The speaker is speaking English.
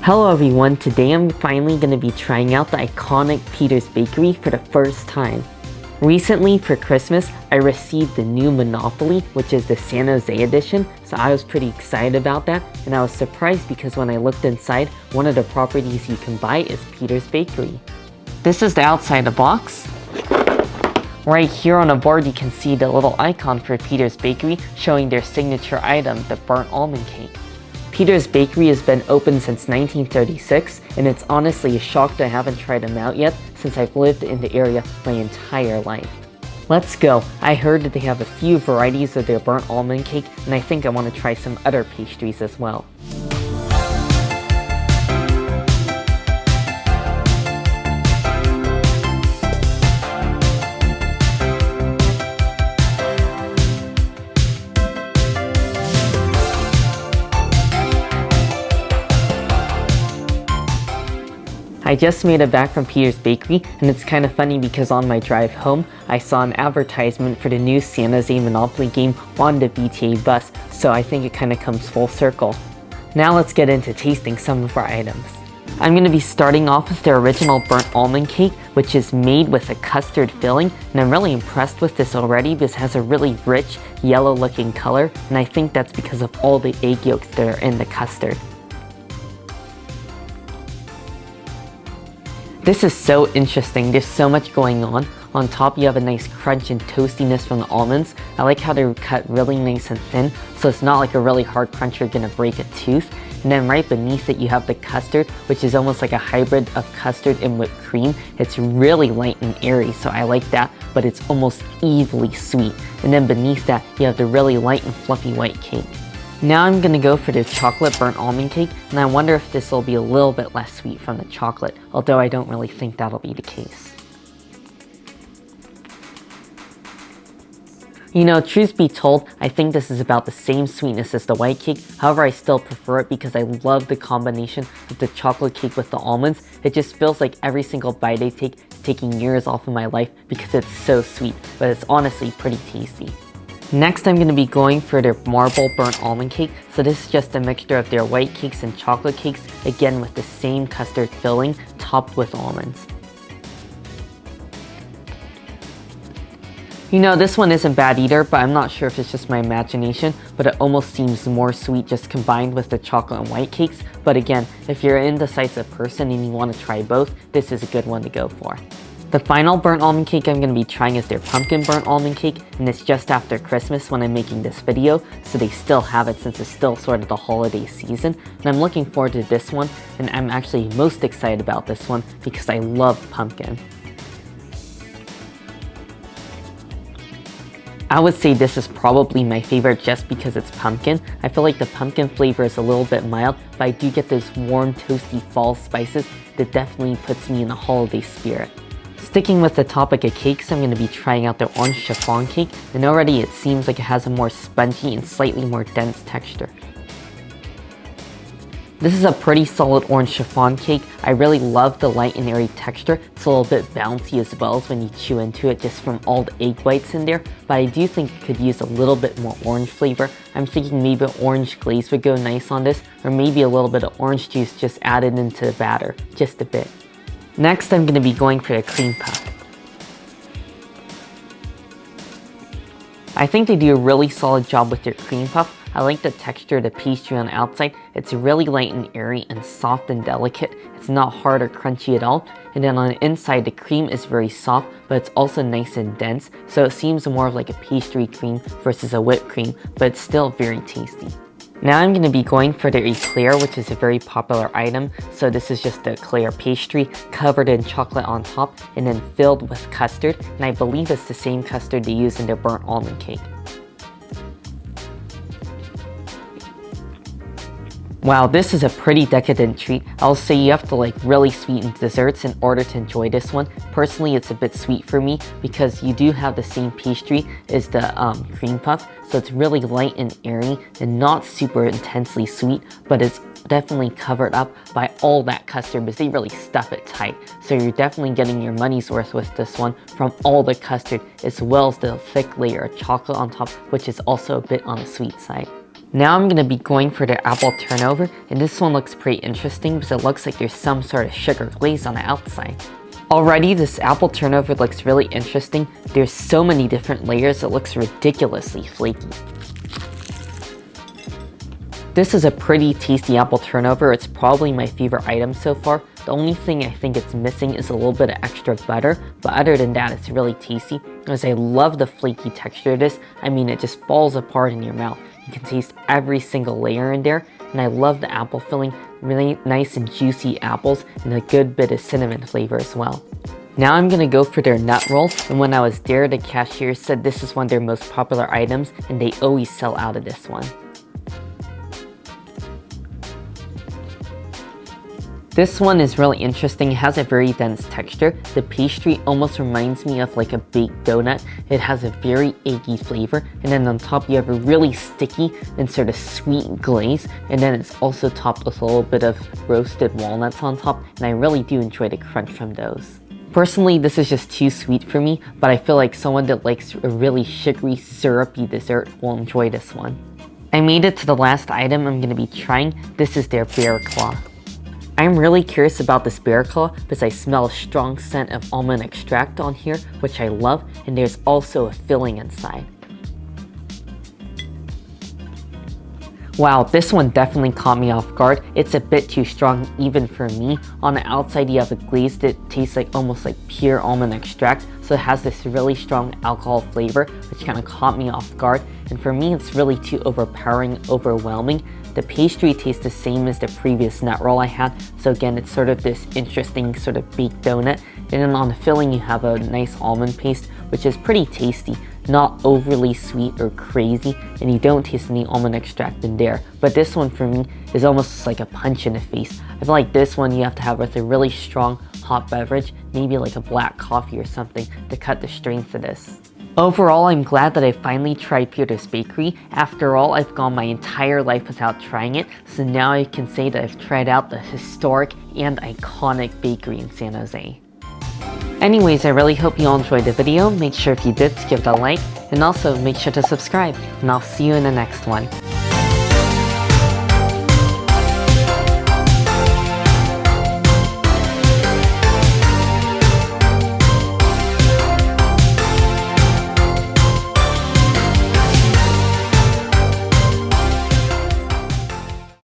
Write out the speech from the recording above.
Hello everyone, today I'm finally going to be trying out the iconic Peter's Bakery for the first time. Recently for Christmas, I received the new Monopoly, which is the San Jose edition, so I was pretty excited about that, and I was surprised because when I looked inside, one of the properties you can buy is Peter's Bakery. This is the outside of the box. Right here on the board you can see the little icon for Peter's Bakery showing their signature item, the burnt almond cake. Peter's Bakery has been open since 1936, and it's honestly a shock that I haven't tried them out yet since I've lived in the area my entire life. Let's go! I heard that they have a few varieties of their burnt almond cake, and I think I want to try some other pastries as well. I just made it back from Peter's Bakery, and it's kind of funny because on my drive home, I saw an advertisement for the new San Jose Monopoly game on the BTA bus, so I think it kind of comes full circle. Now let's get into tasting some of our items. I'm going to be starting off with the original burnt almond cake, which is made with a custard filling, and I'm really impressed with this already because it has a really rich yellow looking color, and I think that's because of all the egg yolks that are in the custard. This is so interesting, there's so much going on. On top you have a nice crunch and toastiness from the almonds. I like how they're cut really nice and thin, so it's not like a really hard crunch you're gonna break a tooth. And then right beneath it you have the custard, which is almost like a hybrid of custard and whipped cream. It's really light and airy, so I like that, but it's almost evilly sweet. And then beneath that you have the really light and fluffy white cake. Now I'm gonna go for the chocolate burnt almond cake, and I wonder if this will be a little bit less sweet from the chocolate, although I don't really think that'll be the case. You know, truth be told, I think this is about the same sweetness as the white cake, however I still prefer it because I love the combination of the chocolate cake with the almonds. It just feels like every single bite I take is taking years off of my life because it's so sweet, but it's honestly pretty tasty. Next I'm going to be going for their marble burnt almond cake, so this is just a mixture of their white cakes and chocolate cakes, again with the same custard filling topped with almonds. You know, this one isn't bad either, but I'm not sure if it's just my imagination, but it almost seems more sweet just combined with the chocolate and white cakes, but again, if you're an indecisive person and you want to try both, this is a good one to go for. The final burnt almond cake I'm going to be trying is their pumpkin burnt almond cake, and it's just after Christmas when I'm making this video, so they still have it since it's still sort of the holiday season, and I'm looking forward to this one, and I'm actually most excited about this one because I love pumpkin. I would say this is probably my favorite just because it's pumpkin. I feel like the pumpkin flavor is a little bit mild, but I do get those warm, toasty fall spices that definitely puts me in the holiday spirit. Sticking with the topic of cakes, I'm going to be trying out the orange chiffon cake, and already it seems like it has a more spongy and slightly more dense texture. This is a pretty solid orange chiffon cake. I really love the light and airy texture. It's a little bit bouncy as well as when you chew into it just from all the egg whites in there, but I do think it could use a little bit more orange flavor. I'm thinking maybe orange glaze would go nice on this, or maybe a little bit of orange juice just added into the batter, just a bit. Next, I'm going to be going for the cream puff. I think they do a really solid job with their cream puff. I like the texture of the pastry on the outside. It's really light and airy and soft and delicate. It's not hard or crunchy at all. And then on the inside, the cream is very soft, but it's also nice and dense. So it seems more of like a pastry cream versus a whipped cream, but it's still very tasty. Now I'm going to be going for the Eclair, which is a very popular item. So this is just the Eclair pastry covered in chocolate on top and then filled with custard. And I believe it's the same custard they use in their burnt almond cake. Wow, this is a pretty decadent treat. I'll say you have to like really sweeten desserts in order to enjoy this one. Personally, it's a bit sweet for me because you do have the same pastry as the cream puff. So it's really light and airy and not super intensely sweet, but it's definitely covered up by all that custard because they really stuff it tight. So you're definitely getting your money's worth with this one from all the custard as well as the thick layer of chocolate on top, which is also a bit on the sweet side. Now I'm going to be going for the apple turnover, and this one looks pretty interesting because it looks like there's some sort of sugar glaze on the outside. Already, this apple turnover looks really interesting. There's so many different layers, it looks ridiculously flaky. This is a pretty tasty apple turnover. It's probably my favorite item so far. The only thing I think it's missing is a little bit of extra butter, but other than that, it's really tasty. As I love the flaky texture of this, I mean, it just falls apart in your mouth. You can taste every single layer in there, and I love the apple filling, really nice and juicy apples, and a good bit of cinnamon flavor as well. Now I'm gonna go for their nut roll, and when I was there, the cashier said this is one of their most popular items, and they always sell out of this one. This one is really interesting. It has a very dense texture. The pastry almost reminds me of like a baked donut. It has a very eggy flavor, and then on top you have a really sticky and sort of sweet glaze, and then it's also topped with a little bit of roasted walnuts on top, and I really do enjoy the crunch from those. Personally, this is just too sweet for me, but I feel like someone that likes a really sugary, syrupy dessert will enjoy this one. I made it to the last item I'm going to be trying. This is their bear claw. I'm really curious about this bear claw because I smell a strong scent of almond extract on here, which I love, and there's also a filling inside. Wow, this one definitely caught me off guard. It's a bit too strong even for me. On the outside you have a glaze that tastes like almost like pure almond extract, so it has this really strong alcohol flavor, which kind of caught me off guard, and for me it's really too overpowering, overwhelming. The pastry tastes the same as the previous nut roll I had, so again it's sort of this interesting sort of baked donut, and then on the filling you have a nice almond paste, which is pretty tasty, not overly sweet or crazy, and you don't taste any almond extract in there. But this one for me is almost like a punch in the face. I feel like this one you have to have with a really strong hot beverage, maybe like a black coffee or something, to cut the strength of this. Overall, I'm glad that I finally tried Peter's Bakery. After all, I've gone my entire life without trying it, so now I can say that I've tried out the historic and iconic bakery in San Jose. Anyways, I really hope you all enjoyed the video. Make sure if you did to give it a like, and also make sure to subscribe, and I'll see you in the next one.